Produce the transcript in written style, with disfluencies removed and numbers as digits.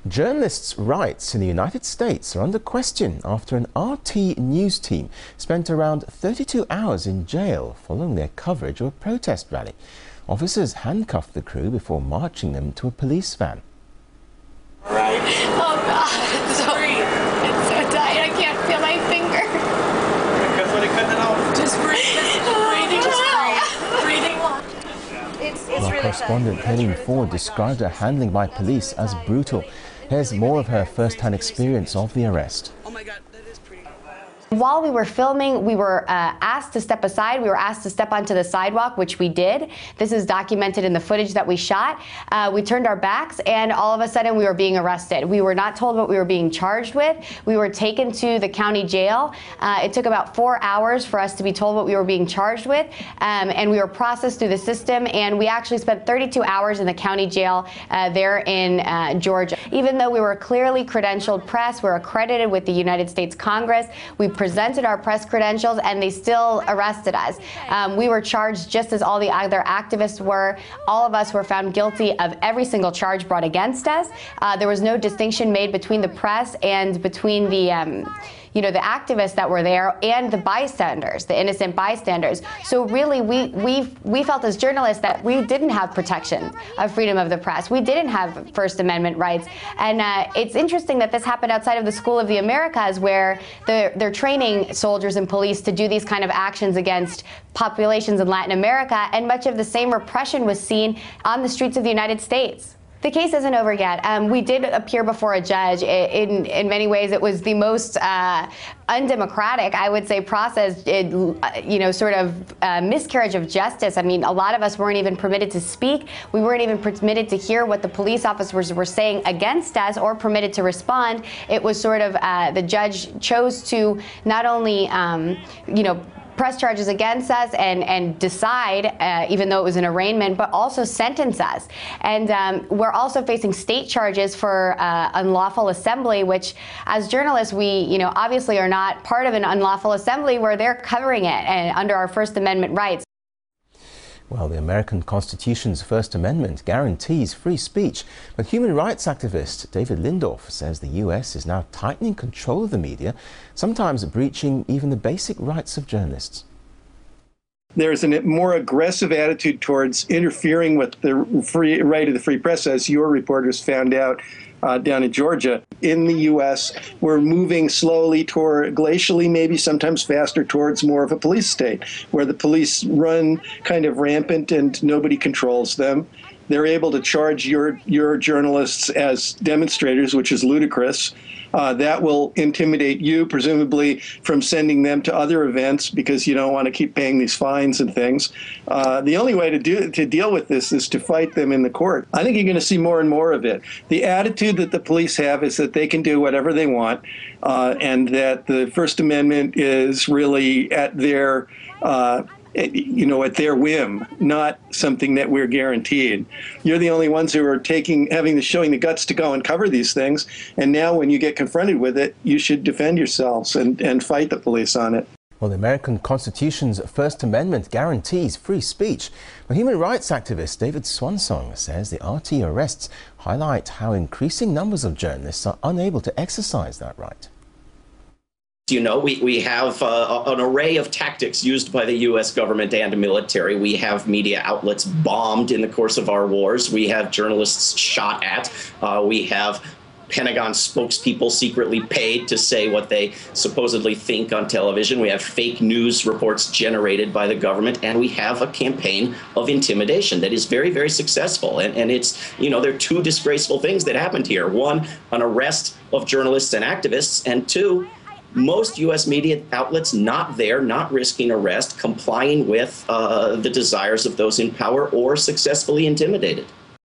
Journalists' rights in the United States are under question after an RT news team spent around 32 hours in jail following their coverage of a protest rally. Officers handcuffed the crew before marching them to a police van. Right. Oh God, it's so tight. I can't feel my finger. That's what it cut it off. Just breathing. It's Our really correspondent Heading Ford described her handling by police as brutal. Here's more of her first-hand experience of the arrest. Oh my God, that is pretty. While we were filming, we were asked to step aside. We were asked to step onto the sidewalk, which we did. This is documented in the footage that we shot. We turned our backs, and all of a sudden we were being arrested. We were not told what we were being charged with. We were taken to the county jail. It took about 4 hours for us to be told what we were being charged with, and we were processed through the system, and we actually spent 32 hours in the county jail there in Georgia. Even though we were clearly credentialed press, we're accredited with the United States Congress, we presented our press credentials, and they still arrested us. We were charged just as all the other activists were. All of us were found guilty of every single charge brought against us. There was no distinction made between the press and between the the activists that were there and the bystanders, the innocent bystanders. So really, we felt as journalists that we didn't have protection of freedom of the press. We didn't have First Amendment rights. And it's interesting that this happened outside of the School of the Americas, where they're training soldiers and police to do these kind of actions against populations in Latin America, and much of the same repression was seen on the streets of the United States. The case isn't over yet. We did appear before a judge. In many ways, it was the most undemocratic, I would say, process. Sort of miscarriage of justice. I mean, a lot of us weren't even permitted to speak. We weren't even permitted to hear what the police officers were saying against us, or permitted to respond. It was sort of the judge chose to not only, press charges against us and decide, even though it was an arraignment, but also sentence us. And we're also facing state charges for unlawful assembly, which as journalists, we obviously are not part of an unlawful assembly where they're covering it and under our First Amendment rights. Well, the American Constitution's First Amendment guarantees free speech, but human rights activist David Lindorf says the U.S. is now tightening control of the media, sometimes breaching even the basic rights of journalists. There's a more aggressive attitude towards interfering with the right of the free press, as your reporters found out down in Georgia. In the U.S., we're moving slowly toward, glacially, maybe sometimes faster, towards more of a police state, where the police run kind of rampant and nobody controls them. They're able to charge your journalists as demonstrators, which is ludicrous. That will intimidate you, presumably, from sending them to other events because you don't want to keep paying these fines and things. The only way to deal with this is to fight them in the court. I think you're going to see more and more of it. The attitude that the police have is that they can do whatever they want, and that the First Amendment is really at their at their whim, not something that we're guaranteed. You're the only ones who are showing the guts to go and cover these things. And now when you get confronted with it, you should defend yourselves and fight the police on it. Well, the American Constitution's First Amendment guarantees free speech. But human rights activist David Swansong says the RT arrests highlight how increasing numbers of journalists are unable to exercise that right. We have an array of tactics used by the U.S. government and military. We have media outlets bombed in the course of our wars. We have journalists shot at. We have Pentagon spokespeople secretly paid to say what they supposedly think on television. We have fake news reports generated by the government, and we have a campaign of intimidation that is very, very successful. And it's, there are two disgraceful things that happened here. One, an arrest of journalists and activists, and two, most U.S. media outlets not risking arrest, complying with the desires of those in power, or successfully intimidated.